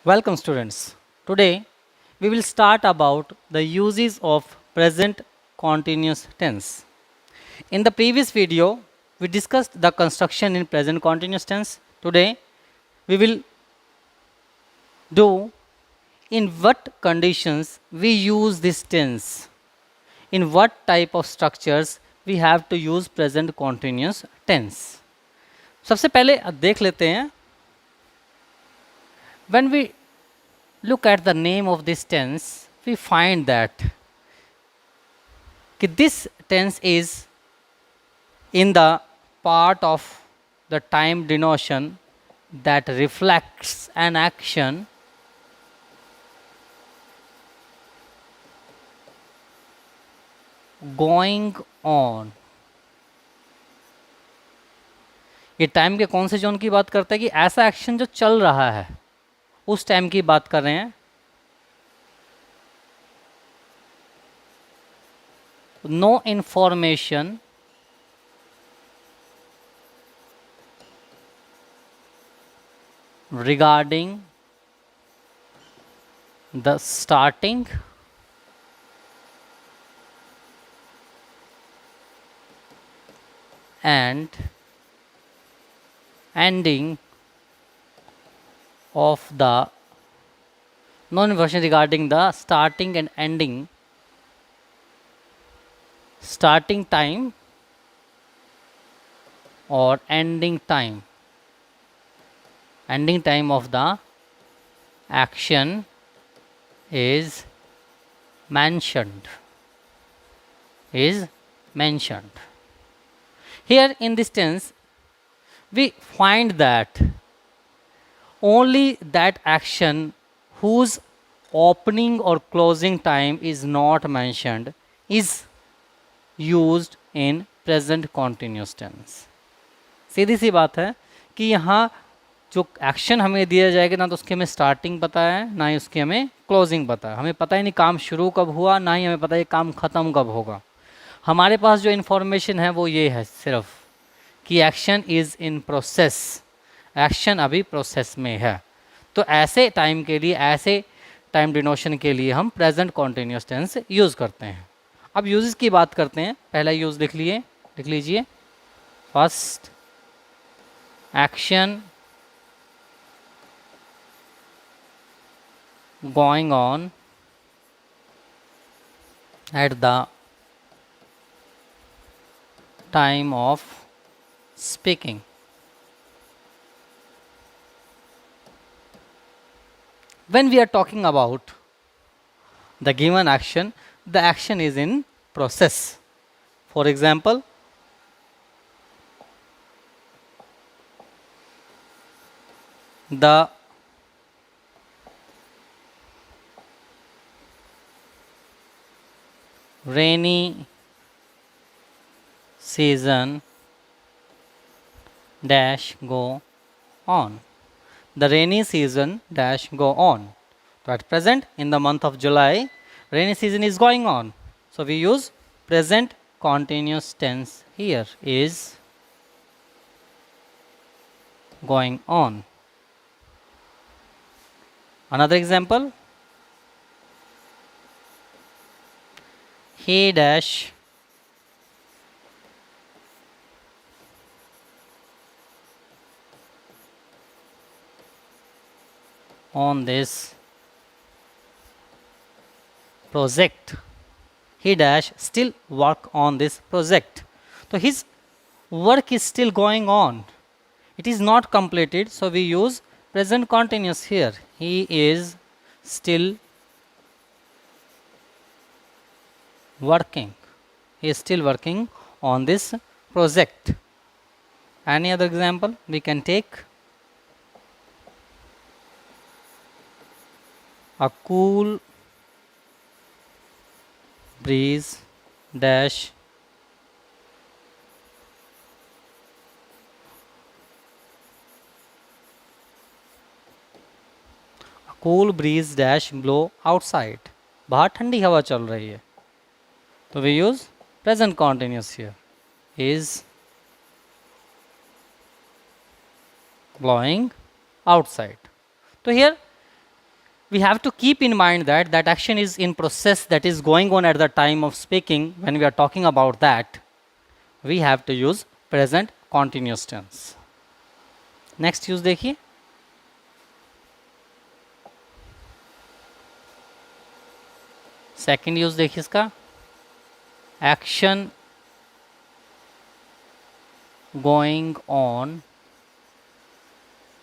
Welcome students. Today we will start about the uses of present continuous tense. In the previous video we discussed the construction in present continuous tense. Today we will do in what conditions we use this tense. In what type of structures we have to use present continuous tense. सबसे पहले देख लेते हैं when we look at the name of this tense we find that this tense is in the part of the time denotion that reflects an action going on. ये time के कौन से zone की बात करता है कि ऐसा एक्शन जो चल रहा है उस टाइम की बात कर रहे हैं. No information regarding the starting and ending of the non-information regarding the starting and ending starting time or ending time of the action is mentioned here. In this tense we find that only that action whose opening or closing time is not mentioned is used in present continuous tense. सीधी सी बात है कि यहाँ जो action हमें दिया जाएगा ना तो उसकी हमें स्टार्टिंग पता है ना ही उसकी हमें क्लोजिंग पता है. हमें पता ही नहीं काम शुरू कब हुआ ना ही हमें पता है काम ख़त्म कब होगा. हमारे पास जो इन्फॉर्मेशन है वो ये है सिर्फ कि action is in process, action अभी प्रोसेस में है. तो ऐसे टाइम के लिए, ऐसे टाइम डिनोशन के लिए हम प्रेजेंट कॉन्टीन्यूस टेंस यूज़ करते हैं. अब यूजेस की बात करते हैं. पहला यूज़ लिख लीजिए. First, action going on at the time of speaking. When we are talking about the given action, the action is in process. For example, the rainy season dash go on. The rainy season dash go on. So at present, in the month of July, rainy season is going on. So we use present continuous tense here is going on. Another example, he dash on this project. He dash still work on this project. So his work is still going on. It is not completed, so we use present continuous here. He is still working. He is still working on this project. Any other example we can take? A cool breeze dash cool breeze dash blow outside. बाहर ठंडी हवा चल रही है तो we use present continuous here is blowing outside. So here we have to keep in mind that that action is in process, that is going on at the time of speaking. When we are talking about that, we have to use present continuous tense. Next use देखिए, second use देखिए इसका, action going on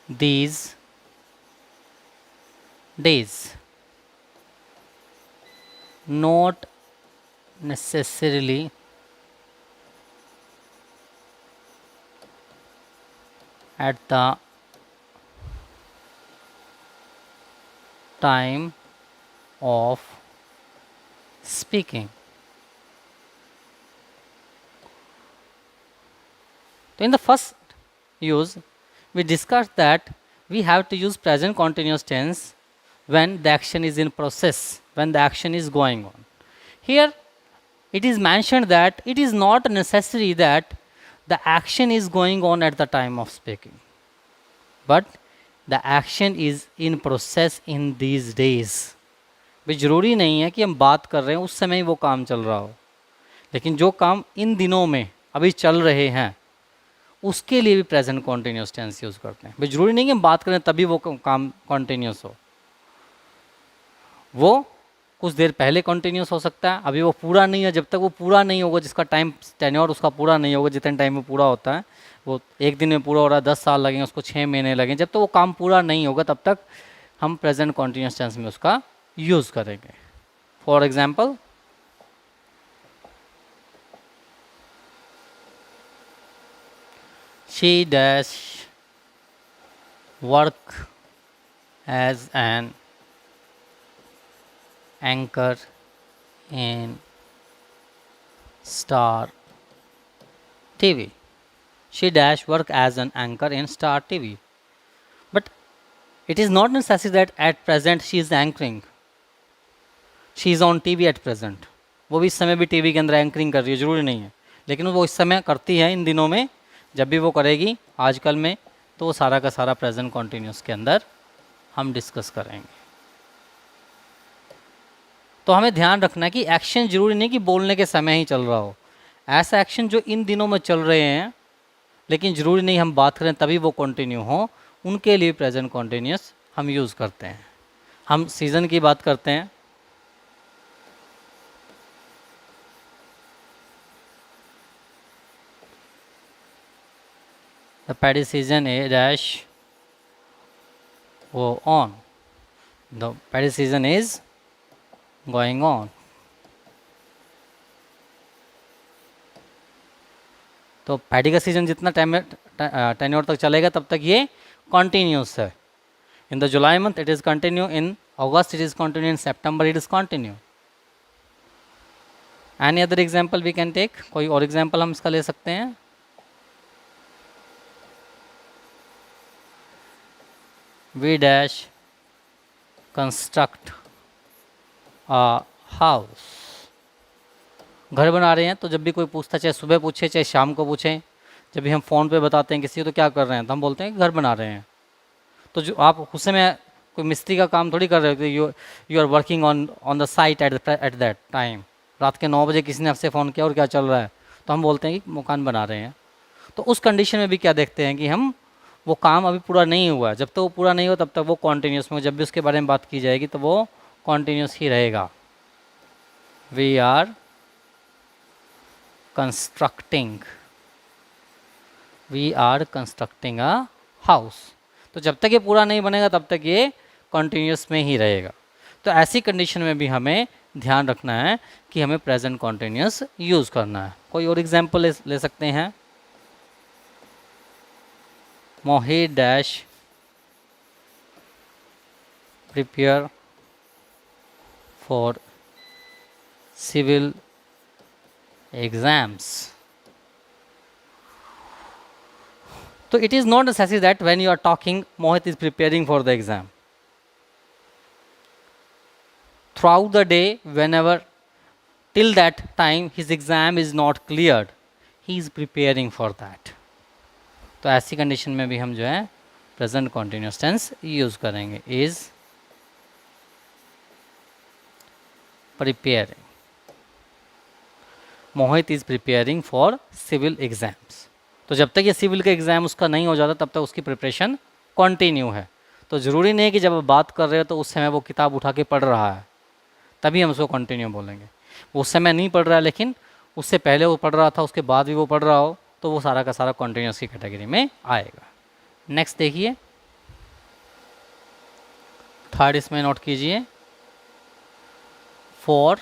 these days, not necessarily at the time of speaking. So in the first use, we discussed that we have to use present continuous tense when the action is in process, when the action is going on. Here it is mentioned that it is not necessary that the action is going on at the time of speaking, but the action is in process in these days. भाई ज़रूरी नहीं है कि हम बात कर रहे हैं उस समय वो काम चल रहा हो, लेकिन जो काम इन दिनों में अभी चल रहे हैं उसके लिए भी प्रेजेंट कॉन्टिन्यूस टेंस यूज़ करते हैं. भाई ज़रूरी नहीं कि हम बात करें तभी वो काम कॉन्टिन्यूस हो, वो कुछ देर पहले कॉन्टिन्यूस हो सकता है, अभी वो पूरा नहीं है. जब तक वो पूरा नहीं होगा, जिसका टाइम टेन्योर उसका पूरा नहीं होगा, जितने टाइम में पूरा होता है, वो एक दिन में पूरा हो रहा है, 10 साल लगेंगे, उसको 6 महीने लगेंगे, जब तक वो काम पूरा नहीं होगा तब तक हम प्रेजेंट कॉन्टिन्यूस टेंस में उसका यूज़ करेंगे. For example, she dash work as an anchor in Star TV. She dash work as an anchor in Star TV. But it is not necessary that at present she is anchoring. She is on TV at present. वो भी इस समय भी TV के अंदर anchoring कर रही है, ज़रूरी नहीं है, लेकिन वो इस समय करती है इन दिनों में. जब भी वो करेगी आजकल में, तो वो सारा का सारा प्रेजेंट कॉन्टिन्यूस के अंदर हम डिस्कस करेंगे. तो हमें ध्यान रखना है कि एक्शन जरूरी नहीं कि बोलने के समय ही चल रहा हो. ऐसा एक्शन जो इन दिनों में चल रहे हैं लेकिन ज़रूरी नहीं हम बात करें तभी वो कंटिन्यू हो, उनके लिए प्रेजेंट कॉन्टिन्यूस हम यूज़ करते हैं. हम सीज़न की बात करते हैं. The paddy season is dash go on. The paddy season is going on. तो पैडी का सीजन जितना टाइम टेन्योर तक चलेगा तब तक ये कॉन्टीन्यूस है. In the July month it is continue, in August it is continue, in September it is continue. Any other example we can take, कोई और एग्जाम्पल हम इसका ले सकते हैं. We dash construct a house. घर बना रहे हैं, तो जब भी कोई पूछता है, चाहे सुबह पूछे चाहे शाम को पूछें, जब भी हम फ़ोन पे बताते हैं किसी को तो क्या कर रहे हैं, तो हम बोलते हैं कि घर बना रहे हैं. तो जो आप उस समय कोई मिस्त्री का काम थोड़ी कर रहे हो, you are working on the site at that time. रात के 9 बजे किसी ने आपसे फ़ोन किया और क्या चल रहा है, तो हम बोलते हैं कि मकान बना रहे हैं. तो उस कंडीशन में भी क्या देखते हैं कि हम वो काम अभी पूरा नहीं हुआ, जब तक वो पूरा नहीं हो तब तक वो कॉन्टीन्यूस में, जब भी उसके बारे में बात की जाएगी तो वो कॉन्टीन्यूस ही रहेगा. We are constructing a house. तो जब तक ये पूरा नहीं बनेगा तब तक ये कॉन्टीन्यूस में ही रहेगा. तो ऐसी कंडीशन में भी हमें ध्यान रखना है कि हमें प्रेजेंट कॉन्टीन्यूस यूज़ करना है. कोई और एग्जाम्पल ले सकते हैं. Mohit dash prepare for civil exams. So it is not necessary that when you are talking Mohit is preparing for the exam. Throughout the day, whenever till that time his exam is not cleared, he is preparing for that. तो ऐसी condition में भी हम जो है present continuous tense use करेंगे. Is preparing, Mohit is preparing for civil exams. तो जब तक ये सिविल का एग्ज़ाम उसका नहीं हो जाता तब तक उसकी प्रिपरेशन कंटिन्यू है। तो ज़रूरी नहीं है कि जब आप बात कर रहे हो तो उस समय वो किताब उठा के पढ़ रहा है तभी हम उसको कंटिन्यू बोलेंगे। वो उस समय नहीं पढ़ रहा है लेकिन उससे पहले वो पढ़ रहा था, उसके बाद भी वो पढ़ रहा हो, तो वो सारा का सारा कंटिन्यूस की कैटेगरी में आएगा। नेक्स्ट देखिए, थर्ड इसमें नोट कीजिए, for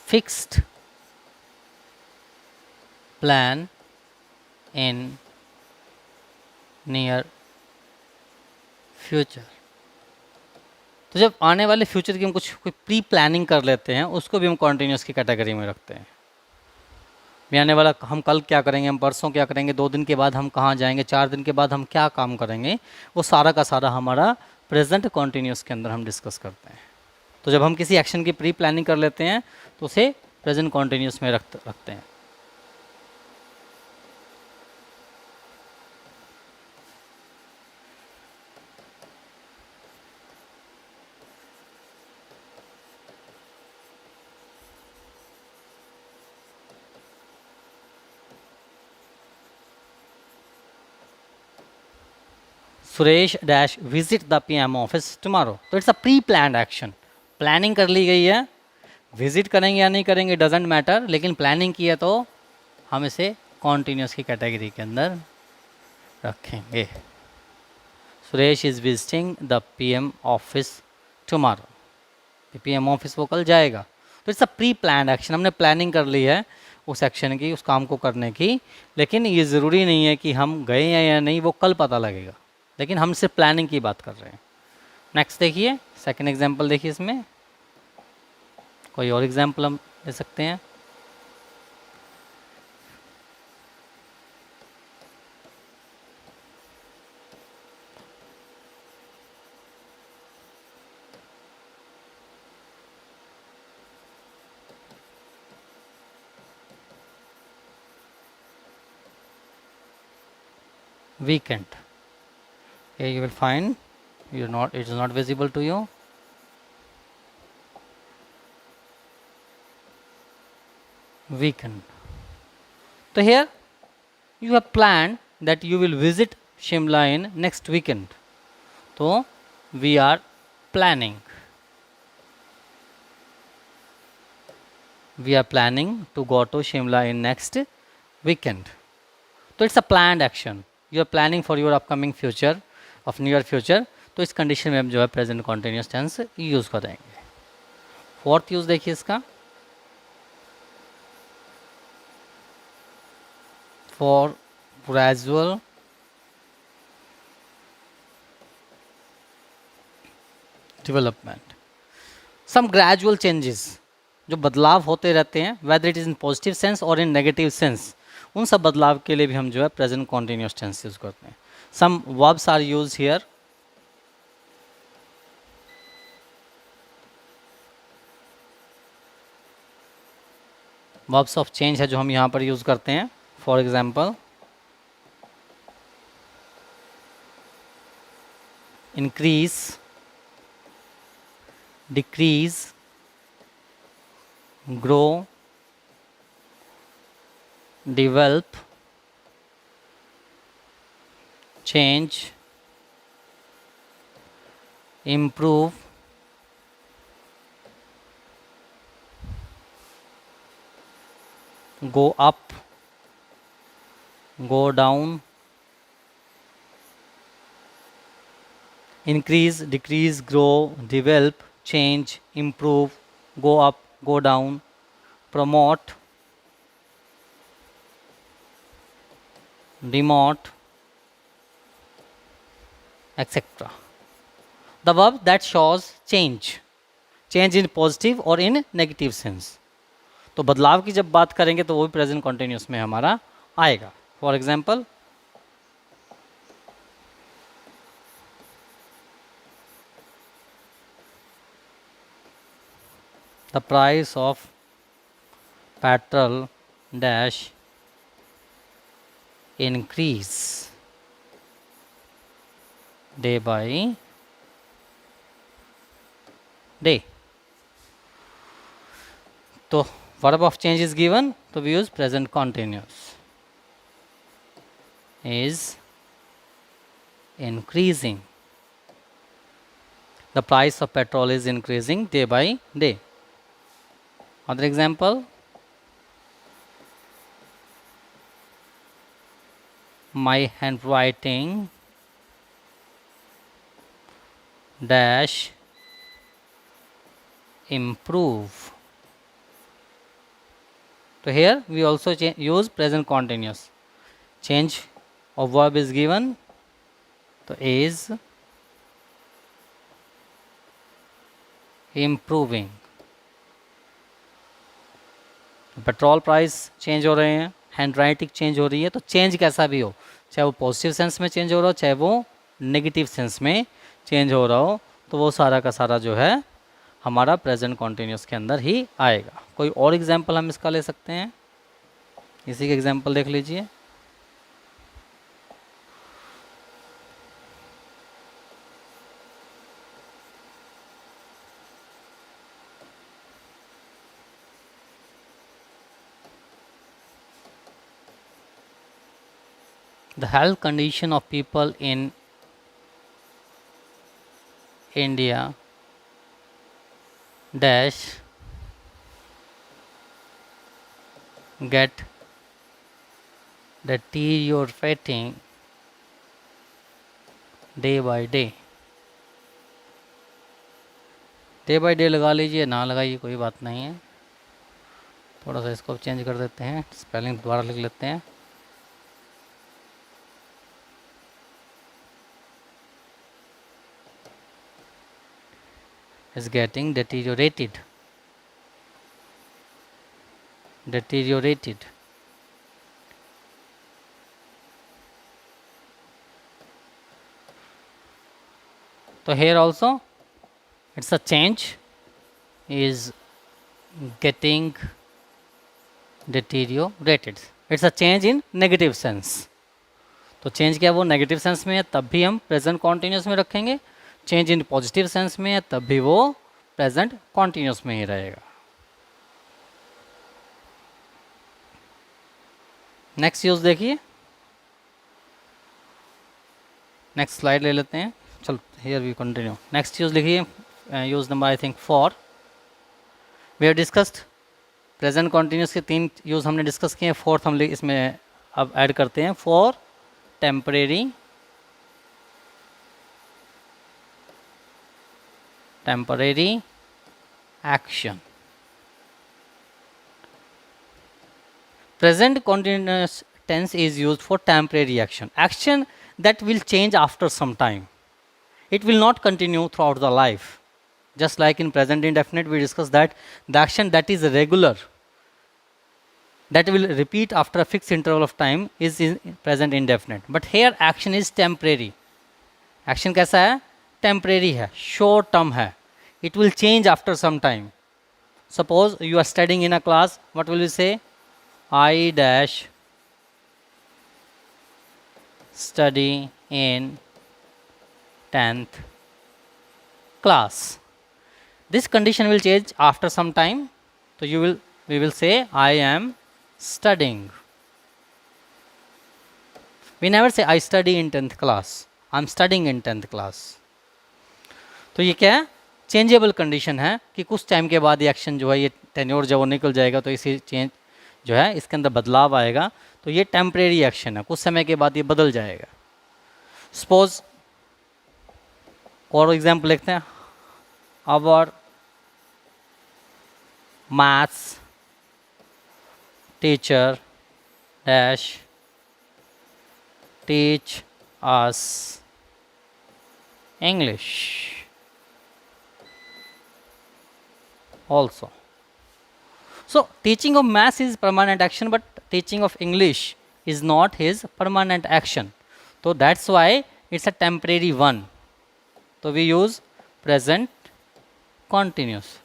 fixed plan in near future. तो जब आने वाले फ्यूचर की हम कुछ कोई प्री प्लानिंग कर लेते हैं उसको भी हम कॉन्टीन्यूस की कैटेगरी में रखते हैं। भी आने वाला हम कल क्या करेंगे, हम परसों क्या करेंगे, 2 दिन के बाद हम कहाँ जाएंगे, 4 दिन के बाद हम क्या काम करेंगे, वो सारा का सारा हमारा प्रेजेंट कॉन्टीन्यूस के अंदर हम डिस्कस करते हैं। तो जब हम किसी एक्शन की प्री प्लानिंग कर लेते हैं तो उसे प्रेजेंट कॉन्टीन्यूस में रखते हैं। Suresh dash visit the PM office tomorrow. तो it's a pre planned action, planning कर ली गई है, विजिट करेंगे या नहीं करेंगे डजेंट मैटर, लेकिन प्लानिंग की है तो हम इसे कॉन्टीन्यूस की कैटेगरी के अंदर रखेंगे। Suresh is visiting the PM office tomorrow, PM office वो कल जाएगा। तो it's a pre planned action, हमने प्लानिंग कर ली है उस एक्शन की, उस काम को करने की, लेकिन ये ज़रूरी नहीं है कि हम गए हैं या नहीं वो कल पता लगेगा, लेकिन हम सिर्फ प्लानिंग की बात कर रहे हैं। नेक्स्ट देखिए, सेकंड एग्जांपल देखिए, इसमें कोई और एग्जांपल हम ले सकते हैं। Weekend. Here you will find it is not visible to you. Weekend. So here you have planned that you will visit Shimla in next weekend. So we are planning. We are planning to go to Shimla in next weekend. So it's a planned action. You are planning for your upcoming future of near future. तो इस condition में हम जो है present continuous tense use करेंगे। Fourth use देखिए इसका, for gradual development. Some gradual changes, जो बदलाव होते रहते हैं, whether it is in positive sense और इन नेगेटिव सेंस, उन सब बदलाव के लिए भी हम जो है प्रेजेंट कॉन्टिन्यूस टेंस यूज़ करते हैं। Some verbs are use here. Verbs of change है जो हम यहाँ पर यूज़ करते हैं। For example, increase, decrease, grow, develop, change, improve, go up, go down, increase, decrease, grow, develop, change, improve, go up, go down, promote, demote, etc. The verb that shows change, change in positive or in negative sense. तो बदलाव की जब बात करेंगे तो वो भी present continuous में हमारा आएगा। For example, the price of petrol dash increase day by day. तो verb of change is given, तो we use present continuous. Is increasing. The price of petrol is increasing day by day. Other example, my handwriting dash improve. So here we also use present continuous. Change of verb is given, so is improving. Petrol price change हो रहे हैं, hand writing change हो रही है, तो change कैसा भी हो, चाहे वो पॉजिटिव सेंस में चेंज हो रहा हो, चाहे वो नेगेटिव सेंस में चेंज हो रहा हो, तो वो सारा का सारा जो है हमारा प्रेजेंट कॉन्टिन्यूस के अंदर ही आएगा. कोई और एग्जाम्पल हम इसका ले सकते हैं, इसी का एग्जाम्पल देख लीजिए. The health condition of people in India dash get deteriorating day by day. Day by day लगा लीजिए, ना लगाइए, कोई बात नहीं है. थोड़ा सा इसको चेंज कर देते हैं, स्पेलिंग दोबारा लिख लेते हैं. Is getting deteriorated. So here also it's a change, is getting deteriorated. It's a change in negative sense. तो चेंज क्या वो नेगेटिव सेंस में है तब भी हम प्रेजेंट कॉन्टिन्यूस में रखेंगे, चेंज इन पॉजिटिव सेंस में है तब भी वो प्रेजेंट कॉन्टिन्यूस में ही रहेगा. नेक्स्ट यूज देखिए, नेक्स्ट स्लाइड ले लेते हैं. चलो here we continue. Next use लिखिए, use number I think 4. We have discussed present continuous के 3 यूज हमने डिस्कस किए. फोर्थ हम इसमें अब ऐड करते हैं, for temporary action. Present continuous tense is used for temporary action that will change after some time. It will not continue throughout the life. Just like in present indefinite, we discussed that the action that is regular, that will repeat after a fixed interval of time, is in present indefinite. But here action is temporary. Action कैसा है? Temporary है, short term है. It will change after some time. Suppose you are studying in a class, what will you say? I dash study in 10th class. This condition will change after some time. So we will say I am studying. We never say I study in 10th class. I am studying in 10th class. तो ये क्या है? Changeable condition है कि कुछ time के बाद ये एक्शन जो है, ये टेन्योर जब वो निकल जाएगा तो इसी चेंज जो है इसके अंदर बदलाव आएगा. तो ये टेम्परेरी एक्शन है, कुछ समय के बाद ये बदल जाएगा. सपोज और एग्जाम्पल लिखते हैं, our maths teacher dash teach us English also. So teaching of maths is permanent action, but teaching of English is not his permanent action. So that's why it's a temporary one. So we use present continuous.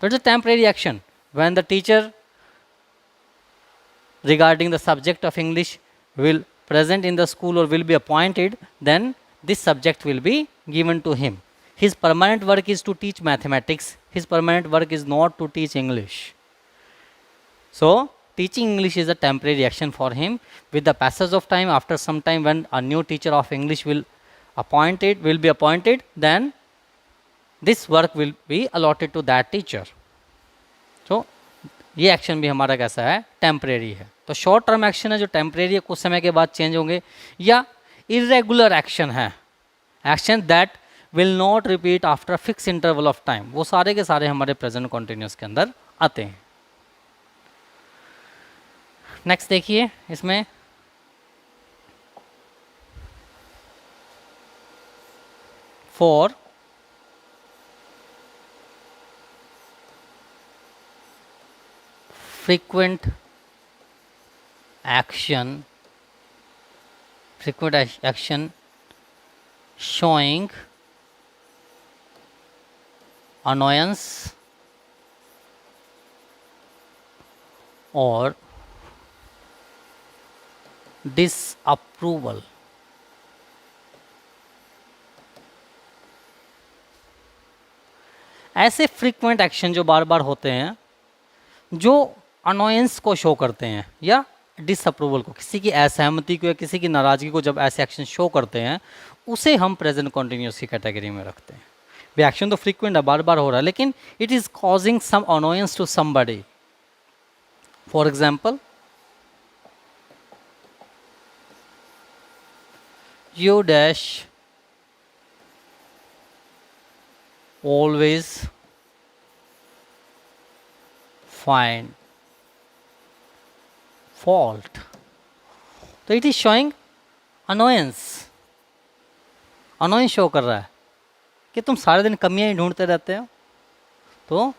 So it's a temporary action. When the teacher regarding the subject of English will present in the school or will be appointed, then this subject will be given to him. His permanent work is to teach mathematics. His permanent work is not to teach English. So teaching English is a temporary action for him. With the passage of time, after some time, when a new teacher of English will be appointed, then this work will be allotted to that teacher. So ये action भी हमारा कैसा है, temporary है. तो short term action है जो temporary है, कुछ समय के बाद चेंज होंगे. या इरेगुलर एक्शन है, action that will not repeat after fix interval of time. वो सारे के सारे हमारे प्रेजेंट कॉन्टिन्यूस के अंदर आते हैं. नेक्स्ट देखिए, इसमें for frequent action showing annoyance or disapproval. ऐसे फ्रीक्वेंट एक्शन जो बार बार होते हैं, जो अनोयंस को शो करते हैं या डिसअप्रूवल को, किसी की असहमति को या किसी की नाराज़गी को जब ऐसे एक्शन शो करते हैं, उसे हम प्रेजेंट कॉन्टिन्यूस की कैटेगरी में रखते हैं. वे एक्शन तो फ्रीक्वेंट है, बार बार हो रहा है, लेकिन it is causing some annoyance to somebody. For example, you dash always find fault. तो it is showing annoyance. Annoyance show कर रहा है कि तुम सारे दिन कमियां ही ढूंढते रहते हो. तो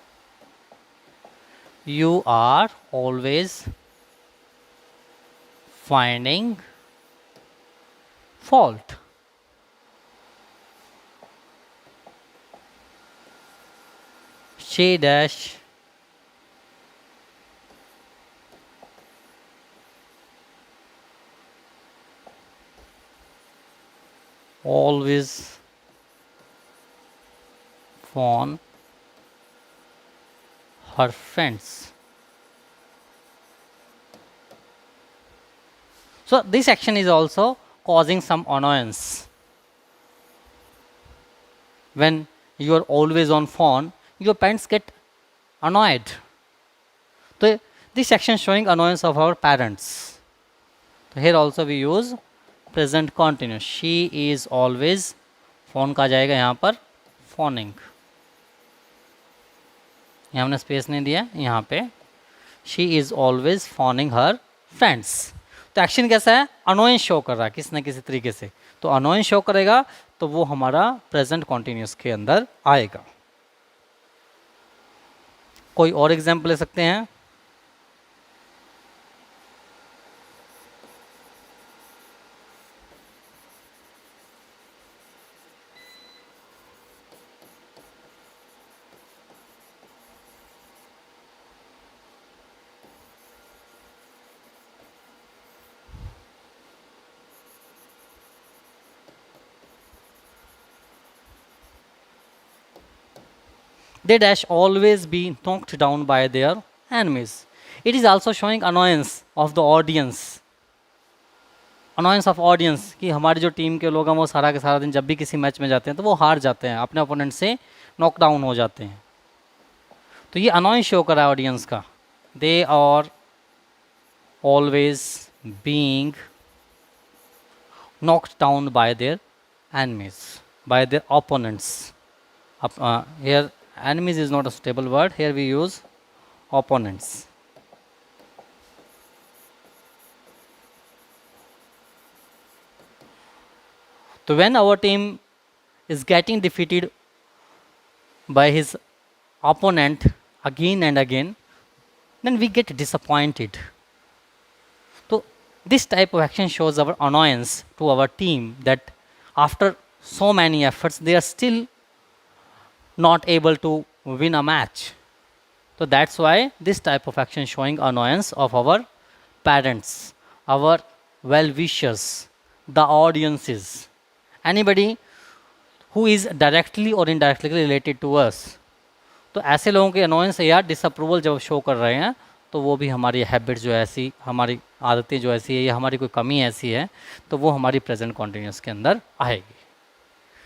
you are always finding fault. She dash always phone her friends. So this action is also causing some annoyance. When you are always on phone, your parents get annoyed. So this action showing annoyance of our parents. So here also we use present continuous. She is always, phone का जाएगा यहाँ पर phoning. यहाँ हमने space नहीं दिया, यहाँ पे she is always phoning her friends. तो एक्शन कैसा है, अनोयंस शो कर रहा है किसी न किसी तरीके से. तो अनोयंस शो करेगा तो वो हमारा प्रेजेंट कॉन्टिन्यूस के अंदर आएगा. कोई और एग्जाम्पल ले सकते हैं. They dash always be knocked down by their enemies. It is also showing annoyance of the audience. Annoyance of audience कि हमारी जो टीम के लोग हैं वो सारा के सारा दिन जब भी किसी मैच में जाते हैं तो वो हार जाते हैं, अपने ओपोनेंट से नॉक डाउन हो जाते हैं. तो ये अनोयंस शो कर रहा है ऑडियंस का. They are always being knocked down by their enemies, by their opponents. Here enemies is not a suitable word, here we use opponents. So when our team is getting defeated by his opponent again and again, then we get disappointed. So this type of action shows our annoyance to our team that after so many efforts they are still not able to win a match. So that's why this type of action showing annoyance of our parents, our well-wishers, the audiences, anybody who is directly और indirectly related to us. तो ऐसे लोगों के annoyance या disapproval जब show कर रहे हैं तो वो भी हमारी हैबिट जो ऐसी, हमारी आदतें जो ऐसी है या हमारी कोई कमी ऐसी है तो वो हमारी प्रेजेंट कॉन्टिन्यूस के अंदर आएगी।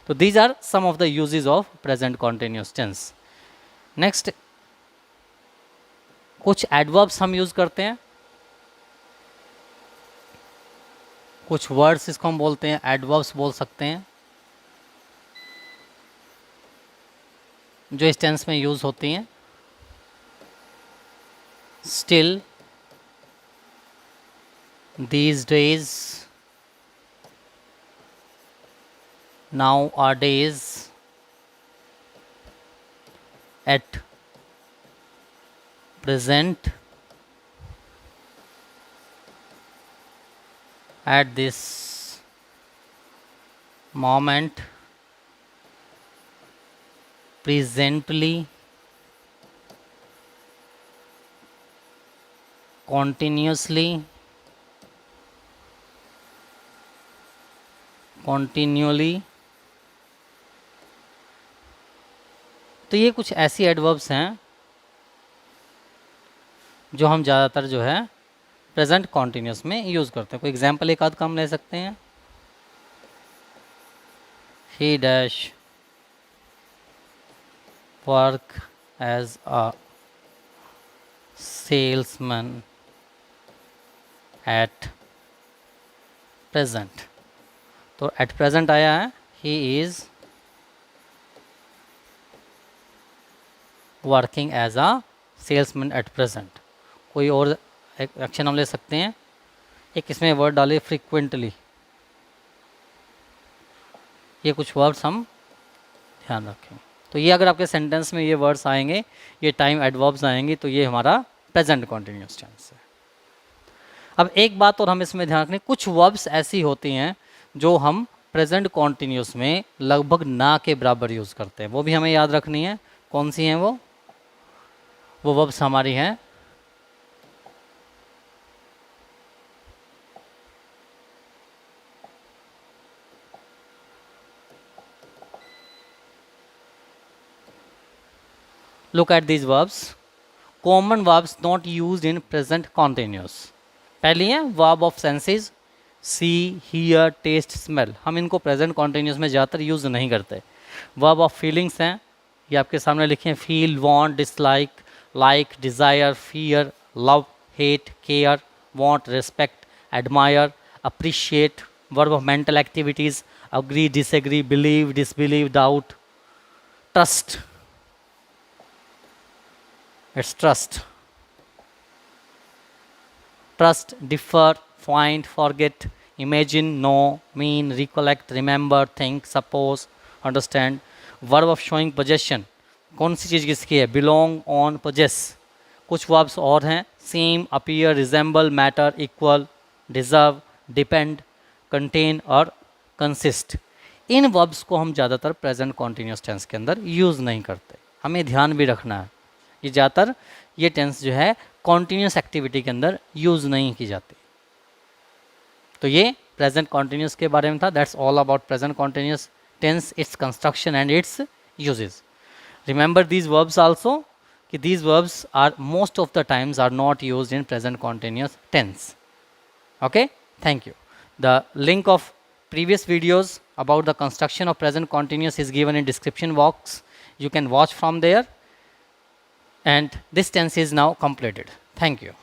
तो these are some of the uses of present continuous tense. Next, कुछ एडवर्ब्स हम यूज करते हैं, कुछ वर्ड्स इसको हम बोलते हैं एडवर्ब्स बोल सकते हैं, जो इस टेंस में यूज होती हैं। Still, these days, nowadays, at present, at this moment, presently, continuously, continually। तो ये कुछ ऐसी एडवर्ब्स हैं जो हम ज़्यादातर जो है प्रेजेंट कॉन्टिन्यूस में यूज़ करते हैं। कोई एग्जांपल एक आध काम ले सकते हैं। He dash work as a salesman at present. तो एट प्रेजेंट आया है, he is working as a salesman at present. कोई और एक एक्शन हम ले सकते हैं, एक इसमें वर्ड डाले फ्रीक्वेंटली। ये कुछ वर्ड्स हम ध्यान रखें। तो ये अगर आपके सेंटेंस में ये वर्ड्स आएंगे, ये टाइम एडवर्ब्स आएंगे, तो ये हमारा प्रेजेंट कॉन्टिन्यूस टेंस है। अब एक बात और हम इसमें ध्यान रखें, कुछ वर्ब्स ऐसी होती हैं जो हम प्रेजेंट कॉन्टिन्यूस में लगभग ना के बराबर यूज़ करते हैं, वो भी हमें याद रखनी है। कौन सी हैं वो वर्ब्स हमारी हैं look at these verbs, common verbs not used in present continuous। पहली है verb of senses, see, hear, taste, smell। हम इनको प्रेजेंट कॉन्टिन्यूस में ज़्यादातर यूज़ नहीं करते। वर्ब ऑफ फीलिंग्स हैं, ये आपके सामने लिखे हैं, feel, want, dislike, like, desire, fear, love, hate, care, want, respect, admire, appreciate. Verb of mental activities, agree, disagree, believe, disbelieve, doubt, trust, it's trust, trust, differ, find, forget, imagine, know, mean, recollect, remember, think, suppose, understand। verb of showing possession, कौन सी चीज़ किसकी है, belong, own, possess। कुछ verbs और हैं, seem, appear, resemble, matter, equal, deserve, depend, contain और consist। इन verbs को हम ज़्यादातर प्रेजेंट कॉन्टिन्यूस टेंस के अंदर यूज़ नहीं करते। हमें ध्यान भी रखना है, ये ज़्यादातर ये टेंस जो है कॉन्टिन्यूस एक्टिविटी के अंदर यूज़ नहीं की जाती। तो ये प्रेजेंट कॉन्टिन्यूस के बारे में था। That's all about present continuous tense, its construction and its uses. Remember these verbs also कि these verbs are most of the time are not used in present continuous tense. Okay, thank you. The link of previous videos about the construction of present continuous is given in description box. You can watch from there, and this tense is now completed. Thank you.